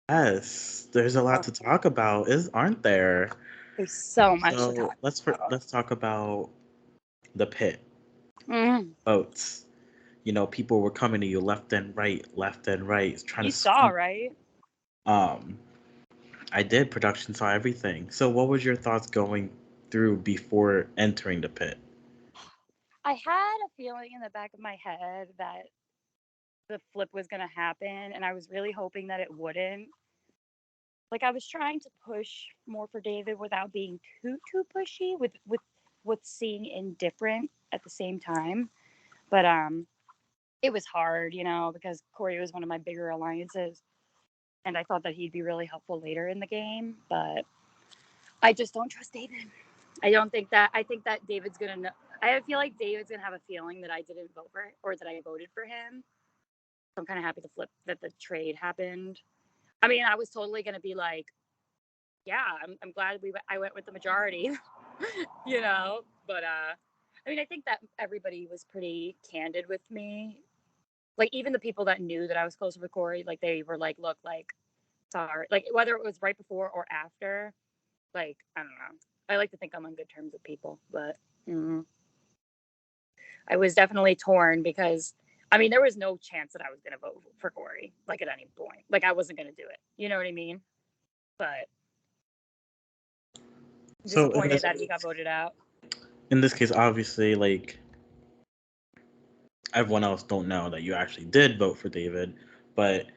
Yes, there's a lot Oh, to talk about, aren't there? there's so much to So talk about. let's talk about the pit Mm. votes. People were coming to you left and right, trying You to saw, sweep. right? Um, I did. Production saw everything. So, what was your thoughts going through before entering the pit? I had a feeling in the back of my head that the flip was going to happen, and I was really hoping that it wouldn't. Like I was trying to push more for David without being too pushy with seeing indifferent at the same time. But it was hard, because Corey was one of my bigger alliances, and I thought that he'd be really helpful later in the game. But I just don't trust David. I don't think that. I think that David's gonna know. I feel like David's gonna have a feeling that I didn't vote for or that I voted for him. So I'm kind of happy that the trade happened. I mean, I was totally gonna be like, yeah, I'm glad I went with the majority, But I mean, I think that everybody was pretty candid with me. Like even the people that knew that I was close with Corey, like they were like, look, like sorry, like whether it was right before or after, like I don't know. I like to think I'm on good terms with people, but mm, I was definitely torn because I mean there was no chance that I was gonna vote for Corey, like at any point. Like I wasn't gonna do it. You know what I mean? But I'm So, disappointed that he got voted out. in this case, obviously, like everyone else don't know that you actually did vote for David, but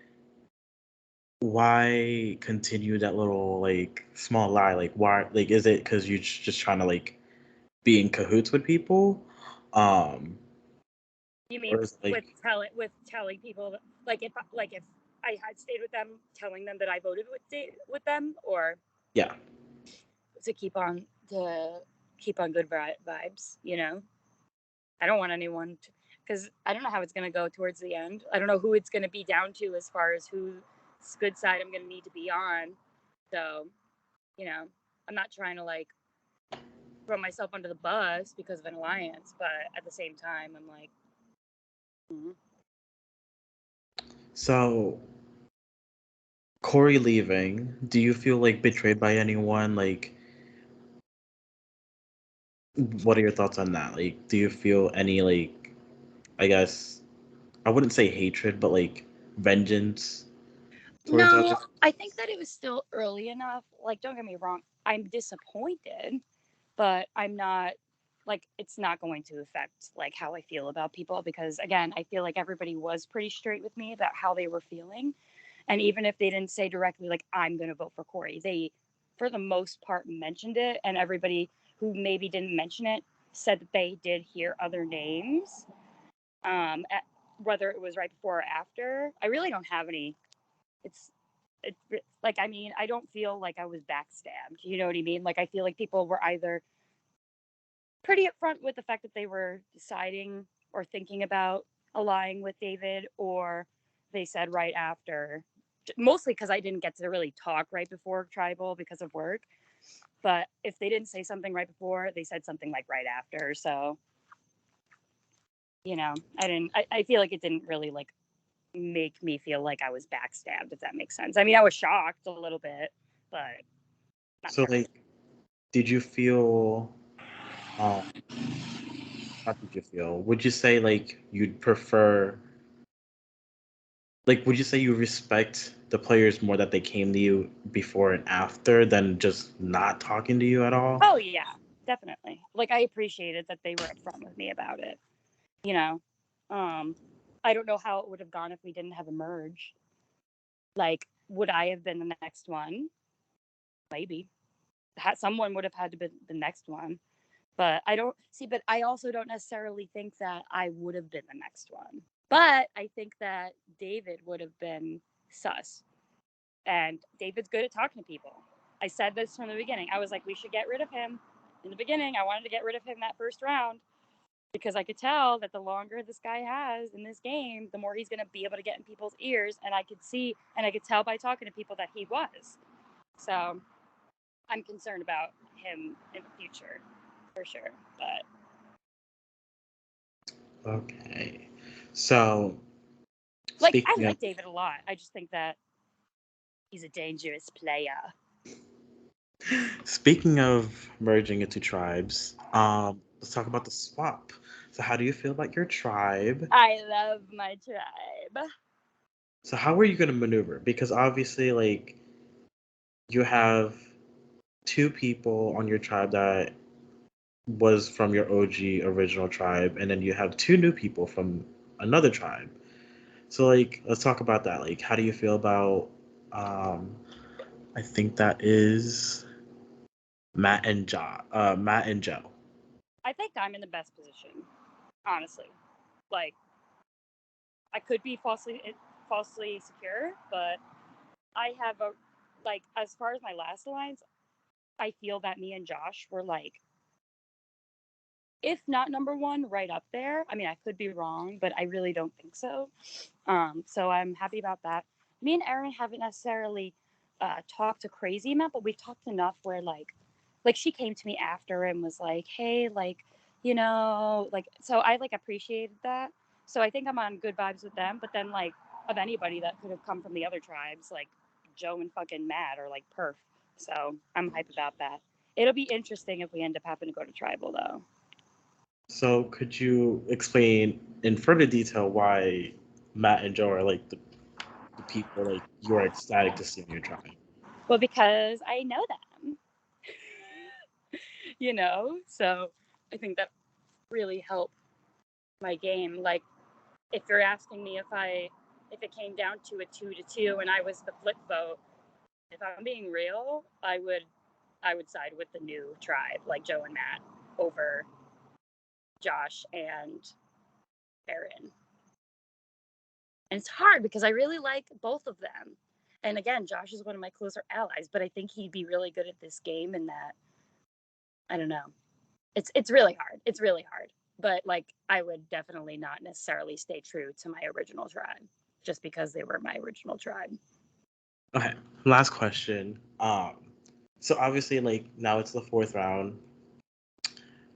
why continue that little like small lie? Like, why? Like, is it because you're just trying to like be in cahoots with people? Um, You mean or is it, like, with telling people like if I had stayed with them, telling them that I voted with them, or yeah. to keep on good vibes? I don't want anyone to, because I don't know how it's going to go towards the end. I don't know who it's going to be down to as far as whose good side I'm going to need to be on. So, you know, I'm not trying to like throw myself under the bus because of an alliance, but at the same time, I'm like, mm-hmm. So, Corey leaving, do you feel like betrayed by anyone? Like, what are your thoughts on that? Like, do you feel any, like, I guess, I wouldn't say hatred, but like vengeance towards No, others? I think that it was still early enough. Like, don't get me wrong, I'm disappointed, but I'm not like it's not going to affect like how I feel about people because again, I feel like everybody was pretty straight with me about how they were feeling. And even if they didn't say directly like I'm going to vote for Corey, they for the most part mentioned it and everybody who maybe didn't mention it said that they did hear other names. At, whether it was right before or after. I really don't have any it's it like I mean I don't feel like I was backstabbed. You know what I mean? Like I feel like people were either pretty upfront with the fact that they were deciding or thinking about allying with David, or they said right after. Mostly because I didn't get to really talk right before tribal because of work. But if they didn't say something right before, they said something like right after. So I didn't. I feel like it didn't really like make me feel like I was backstabbed. If that makes sense. I mean, I was shocked a little bit, but not So, terrible. like, did you feel, um, how did you feel? Would you say, like, you'd prefer, like, would you say you respect the players more that they came to you before and after than just not talking to you at all? Oh yeah, definitely. Like I appreciated that they were upfront with me about it. You know, um, I don't know how it would have gone if we didn't have a merge. Like, would I have been the next one? Maybe. Someone would have had to be the next one. But I don't see. But I also don't necessarily think that I would have been the next one. But I think that David would have been sus. And David's good at talking to people. I said this from the beginning. I was like, we should get rid of him. In the beginning, I wanted to get rid of him that first round because I could tell that the longer this guy has in this game, the more he's going to be able to get in people's ears. And I could see and I could tell by talking to people that he was. So I'm concerned about him in the future for sure. But Okay. So, like, I speaking of, like David a lot. I just think that He's a dangerous player. Speaking of merging into tribes, let's talk about the swap. So, how do you feel about your tribe? I love my tribe. So, how are you going to maneuver? Because obviously, like, you have two people on your tribe that was from your OG original tribe, and then you have two new people from another tribe. So, like, let's talk about that. Like, how do you feel about, um, I think that is Matt and Joe. I think I'm in the best position, honestly. Like, I could be falsely secure, but I have a like as far as my last alliance, I feel that me and Josh were like, if not number one, right up there. I mean, I could be wrong, but I really don't think so. So I'm happy about that. Me and Erin haven't necessarily talked a crazy amount, but we've talked enough where like she came to me after and was like, hey, like, like so I like appreciated that. So I think I'm on good vibes with them. But then like of anybody that could have come from the other tribes, like Joe and fucking Matt are like perf. So I'm hype about that. It'll be interesting if we end up having to go to tribal though. So, could you explain in further detail why Matt and Joe are like the people like you are ecstatic to see in your tribe? Well, because I know them, so I think that really helped my game. Like, if you're asking me if it came down to a 2-2 and I was the flip vote, if I'm being real, I would side with the new tribe, like Joe and Matt, over Josh and Aaron. And it's hard because I really like both of them. And again, Josh is one of my closer allies, but I think he'd be really good at this game in that I don't know. It's really hard. It's really hard. But like I would definitely not necessarily stay true to my original tribe just because they were my original tribe. Okay, last question. So obviously, like now it's the fourth round.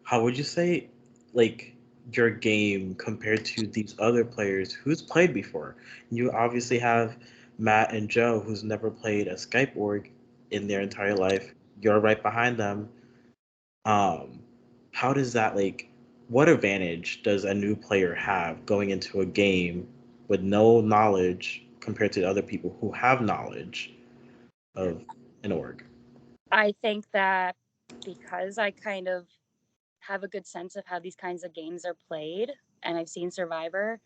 How would you say, like, your game compared to these other players who's played before? You obviously have Matt and Joe, who's never played a Skype org in their entire life. You're right behind them. Um, how does that like? What advantage does a new player have going into a game with no knowledge compared to other people who have knowledge of an org? I think that because I kind of have a good sense of how these kinds of games are played and I've seen Survivor,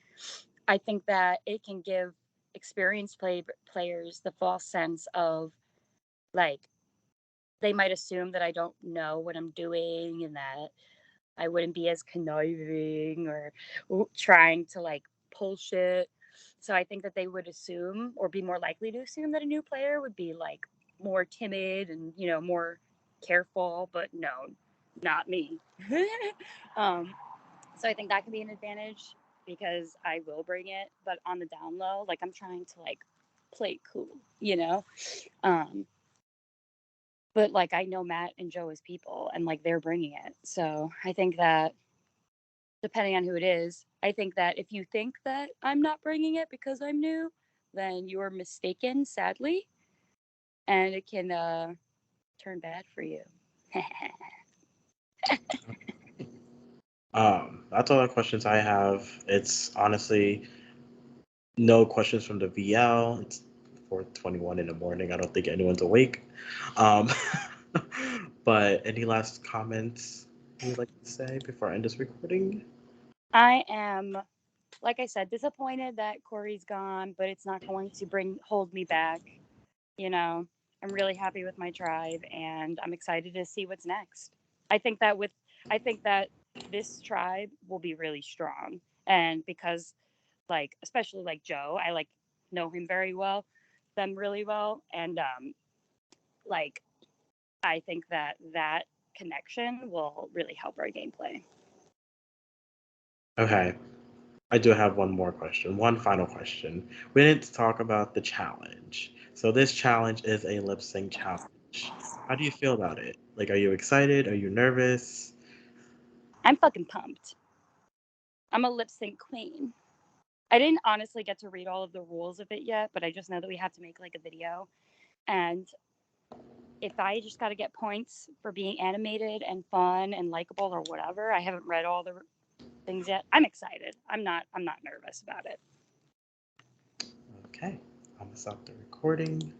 I think that it can give experienced players the false sense of like they might assume that I don't know what I'm doing and that I wouldn't be as conniving or trying to like pull shit. So I think that they would assume or be more likely to assume that a new player would be like more timid and, more careful, but no, not me. um, so I think that can be an advantage because I will bring it, but on the down low, like I'm trying to like play cool, you know? Um, but like I know Matt and Joe as people and like they're bringing it. So I think that depending on who it is, I think that if you think that I'm not bringing it because I'm new, then you're mistaken, sadly, and it can turn bad for you. That's all the questions I have. It's honestly no questions from the VL. It's 4:21 in the morning. I don't think anyone's awake. Um, but any last comments you would like to say before I end this recording? I am, like I said, disappointed that Corey's gone, but it's not going to hold me back. You know, I'm really happy with my tribe, and I'm excited to see what's next. I think that with, I think that this tribe will be really strong, and because like especially like Joe, I like know him very well, them really well, and like I think that connection will really help our gameplay. Okay, I do have one more question, one final question. We didn't talk about the challenge. So this challenge is a lip sync challenge. How do you feel about it? Like, are you excited? Are you nervous? I'm fucking pumped. I'm a lip sync queen. I didn't honestly get to read all of the rules of it yet, but I just know that we have to make like a video And if I just got to get points for being animated and fun and likable or whatever, I haven't read all the things yet. I'm excited. I'm not nervous about it. Okay, I'm gonna stop the recording.